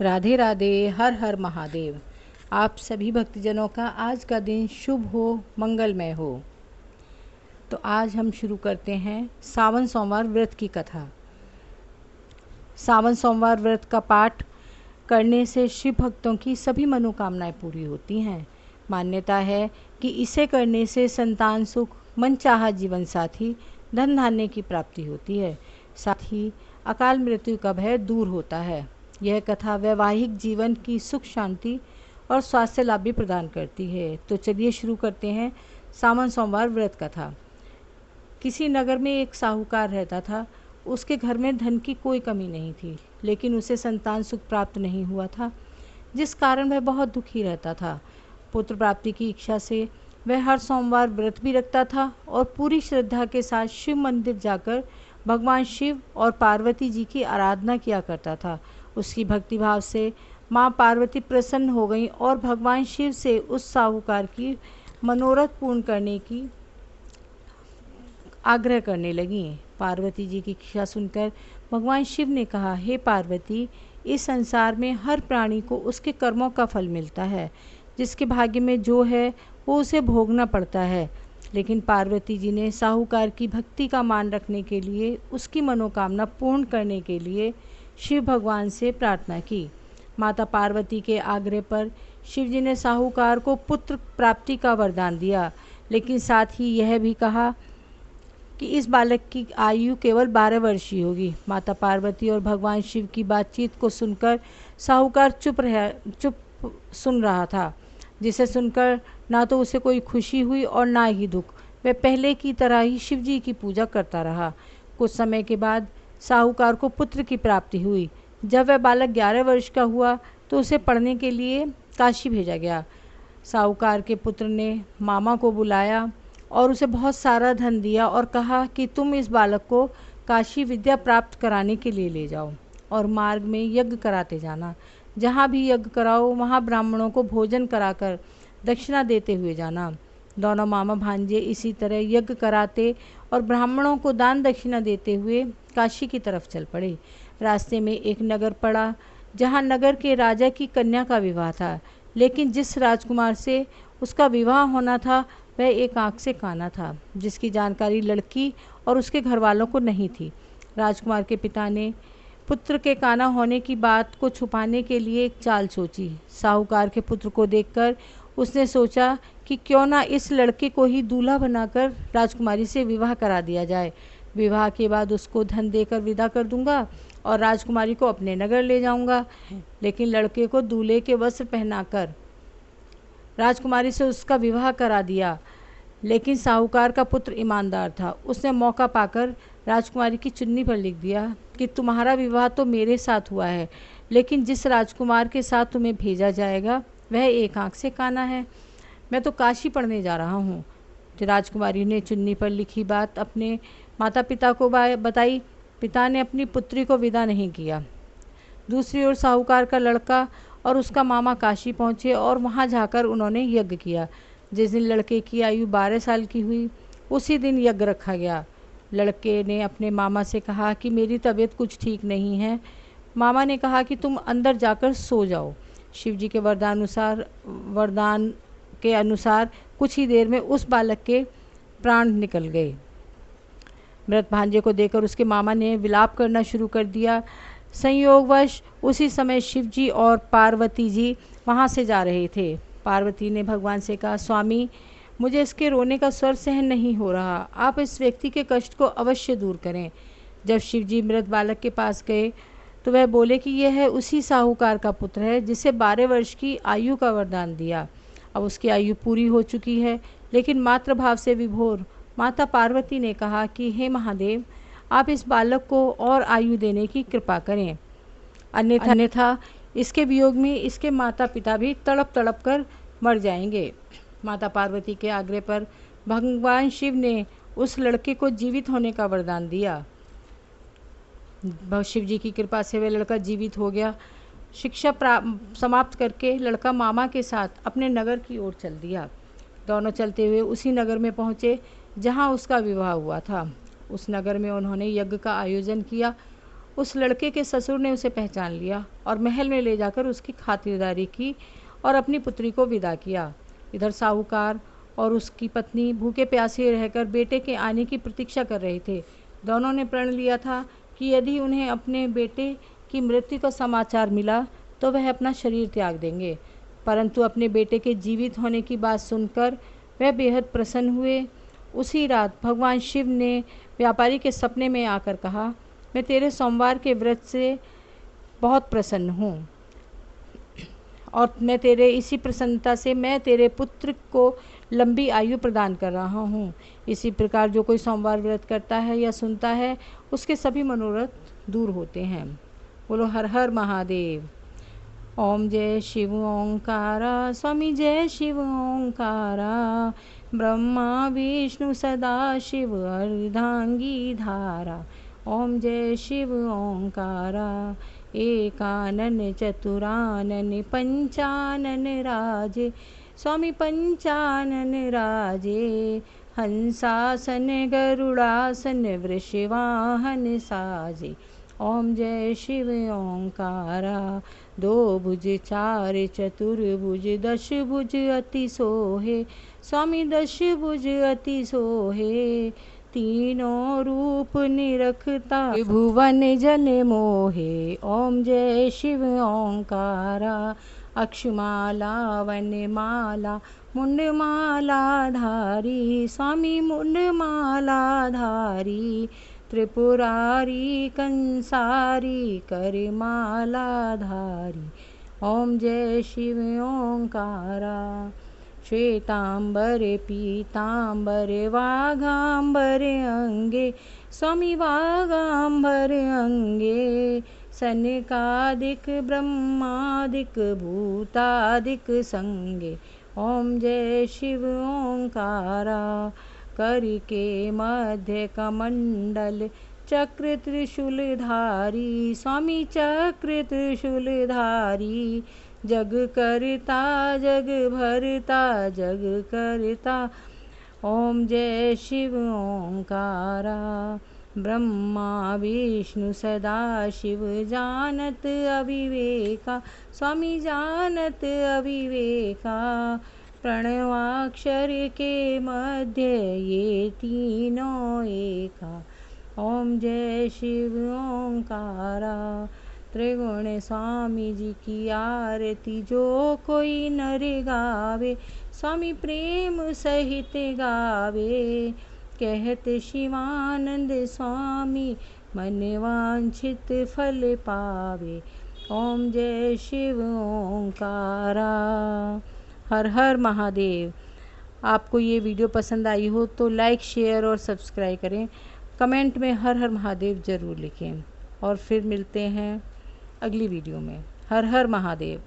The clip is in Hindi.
राधे राधे, हर हर महादेव। आप सभी भक्तजनों का आज का दिन शुभ हो, मंगलमय हो। तो आज हम शुरू करते हैं सावन सोमवार व्रत की कथा। सावन सोमवार व्रत का पाठ करने से शिव भक्तों की सभी मनोकामनाएं पूरी होती हैं। मान्यता है कि इसे करने से संतान सुख, मनचाहा जीवन साथी, धन धान्य की प्राप्ति होती है। साथ ही अकाल मृत्यु का भय दूर होता है। यह कथा वैवाहिक जीवन की सुख शांति और स्वास्थ्य लाभ भी प्रदान करती है। तो चलिए शुरू करते हैं सावन सोमवार व्रत कथा। किसी नगर में एक साहूकार रहता था। उसके घर में धन की कोई कमी नहीं थी, लेकिन उसे संतान सुख प्राप्त नहीं हुआ था, जिस कारण वह बहुत दुखी रहता था। पुत्र प्राप्ति की इच्छा से वह हर सोमवार व्रत भी रखता था और पूरी श्रद्धा के साथ शिव मंदिर जाकर भगवान शिव और पार्वती जी की आराधना किया करता था। उसकी भक्तिभाव से माँ पार्वती प्रसन्न हो गईं और भगवान शिव से उस साहूकार की मनोरथ पूर्ण करने की आग्रह करने लगीं। पार्वती जी की इच्छा सुनकर भगवान शिव ने कहा, हे पार्वती, इस संसार में हर प्राणी को उसके कर्मों का फल मिलता है। जिसके भाग्य में जो है वो उसे भोगना पड़ता है। लेकिन पार्वती जी ने साहूकार की भक्ति का मान रखने के लिए, उसकी मनोकामना पूर्ण करने के लिए शिव भगवान से प्रार्थना की। माता पार्वती के आग्रह पर शिव जी ने साहूकार को पुत्र प्राप्ति का वरदान दिया, लेकिन साथ ही यह भी कहा कि इस बालक की आयु केवल 12 वर्ष ही होगी। माता पार्वती और भगवान शिव की बातचीत को सुनकर साहूकार चुप सुन रहा था, जिसे सुनकर ना तो उसे कोई खुशी हुई और ना ही दुख। वह पहले की तरह ही शिव जी की पूजा करता रहा। कुछ समय के बाद साहूकार को पुत्र की प्राप्ति हुई। जब वह बालक 11 वर्ष का हुआ तो उसे पढ़ने के लिए काशी भेजा गया। साहूकार के पुत्र ने मामा को बुलाया और उसे बहुत सारा धन दिया और कहा कि तुम इस बालक को काशी विद्या प्राप्त कराने के लिए ले जाओ और मार्ग में यज्ञ कराते जाना। जहाँ भी यज्ञ कराओ वहाँ ब्राह्मणों को भोजन कराकर दक्षिणा देते हुए जाना। दोनों मामा भांजे इसी तरह यज्ञ कराते और ब्राह्मणों को दान दक्षिणा देते हुए काशी की तरफ चल पड़े। रास्ते में एक नगर पड़ा, जहाँ नगर के राजा की कन्या का विवाह था, लेकिन जिस राजकुमार से उसका विवाह होना था वह एक आँख से काना था, जिसकी जानकारी लड़की और उसके घर वालों को नहीं थी। राजकुमार के पिता ने पुत्र के काना होने की बात को छुपाने के लिए एक चाल सोची। साहूकार के पुत्र को देखकर उसने सोचा कि क्यों ना इस लड़के को ही दूल्हा बनाकर राजकुमारी से विवाह करा दिया जाए। विवाह के बाद उसको धन देकर विदा कर दूंगा और राजकुमारी को अपने नगर ले जाऊंगा। लेकिन लड़के को दूल्हे के वस्त्र पहनाकर राजकुमारी से उसका विवाह करा दिया। लेकिन साहूकार का पुत्र ईमानदार था। उसने मौका पाकर राजकुमारी की चुन्नी पर लिख दिया कि तुम्हारा विवाह तो मेरे साथ हुआ है, लेकिन जिस राजकुमार के साथ तुम्हें भेजा जाएगा वह एक आँख से काना है। मैं तो काशी पढ़ने जा रहा हूँ। राजकुमारी ने चुन्नी पर लिखी बात अपने माता पिता को बताई। पिता ने अपनी पुत्री को विदा नहीं किया। दूसरी ओर साहूकार का लड़का और उसका मामा काशी पहुँचे और वहाँ जाकर उन्होंने यज्ञ किया। जिस दिन लड़के की आयु 12 साल की हुई, उसी दिन यज्ञ रखा गया। लड़के ने अपने मामा से कहा कि मेरी तबीयत कुछ ठीक नहीं है। मामा ने कहा कि तुम अंदर जाकर सो जाओ। शिव जी के वरदान के अनुसार कुछ ही देर में उस बालक के प्राण निकल गए। मृत भांजे को देखकर उसके मामा ने विलाप करना शुरू कर दिया। संयोगवश उसी समय शिव जी और पार्वती जी वहाँ से जा रहे थे। पार्वती ने भगवान से कहा, स्वामी, मुझे इसके रोने का स्वर सहन नहीं हो रहा, आप इस व्यक्ति के कष्ट को अवश्य दूर करें। जब शिव जी मृत बालक के पास गए तो वह बोले कि यह उसी साहूकार का पुत्र है जिसे 12 वर्ष की आयु का वरदान दिया। अब उसकी आयु पूरी हो चुकी है, लेकिन मातृभाव से विभोर माता पार्वती ने कहा कि हे महादेव, आप इस बालक को और आयु देने की कृपा करें, अन्यथा इसके वियोग में इसके माता पिता भी तड़प तड़प कर मर जाएंगे। माता पार्वती के आग्रह पर भगवान शिव ने उस लड़के को जीवित होने का वरदान दिया। शिव जी की कृपा से वह लड़का जीवित हो गया। शिक्षा समाप्त करके लड़का मामा के साथ अपने नगर की ओर चल दिया। दोनों चलते हुए उसी नगर में पहुँचे जहाँ उसका विवाह हुआ था। उस नगर में उन्होंने यज्ञ का आयोजन किया। उस लड़के के ससुर ने उसे पहचान लिया और महल में ले जाकर उसकी खातिरदारी की और अपनी पुत्री को विदा किया। इधर साहूकार और उसकी पत्नी भूखे प्यासे रहकर बेटे के आने की प्रतीक्षा कर रहे थे। दोनों ने प्रण लिया था कि यदि उन्हें अपने बेटे की मृत्यु का समाचार मिला तो वह अपना शरीर त्याग देंगे, परंतु अपने बेटे के जीवित होने की बात सुनकर वह बेहद प्रसन्न हुए। उसी रात भगवान शिव ने व्यापारी के सपने में आकर कहा, मैं तेरे सोमवार के व्रत से बहुत प्रसन्न हूँ और मैं तेरे इसी प्रसन्नता से मैं तेरे पुत्र को लंबी आयु प्रदान कर रहा हूँ। इसी प्रकार जो कोई सोमवार व्रत करता है या सुनता है उसके सभी मनोरथ दूर होते हैं। बोलो हर हर महादेव। ओम जय शिव ओंकारा, स्वामी जय शिव ओंकारा, ब्रह्मा विष्णु सदा शिव अर्धांगी धारा। ओम जय शिव ओंकारा, एकानन चतुरानन पंचानन राजे, स्वामी पंचानन राजे, हंसासन गरुड़ासन वृषवाहन साजे। ओम जय शिव ओंकारा, दो भुज चार चतुर्भुज दश भुज अति सोहे, स्वामी दश भुज अति सोहे, तीनों रूप निरखता भुवन जन मोहे। ओम जय शिव ओंकारा, अक्षमाला वनमाला मुंडमाला धारी, स्वामी मुंडमाला धारी, त्रिपुरारी कंसारी करमाला धारी। ओम जय शिव ओंकारा, श्वेतांबर पीतांबर वाघांबर अंगे, स्वामी वाघांबर अंगे, सनकादिक ब्रह्मादिक भूतादिक संगे। ओम जय शिव ओंकारा, करके मध्य कमंडल चक्र त्रिशूलधारी, स्वामी चक्र त्रिशूलधारी, जग करता जग भरता जग करता। ओम जय शिव ओंकारा, ब्रह्मा विष्णु सदा शिव जानत अविवेका, स्वामी जानत अविवेका, प्रणवाक्षर के मध्य ये तीनों एका। ओम जय शिव ओंकारा, त्रिगुण स्वामी जी की आरती जो कोई नर गावे, स्वामी प्रेम सहित गावे, कहते शिवानंद स्वामी मन वांछित फल पावे। ओम जय शिव ओंकारा। हर हर महादेव। आपको ये वीडियो पसंद आई हो तो लाइक शेयर और सब्सक्राइब करें। कमेंट में हर हर महादेव ज़रूर लिखें और फिर मिलते हैं अगली वीडियो में। हर हर महादेव।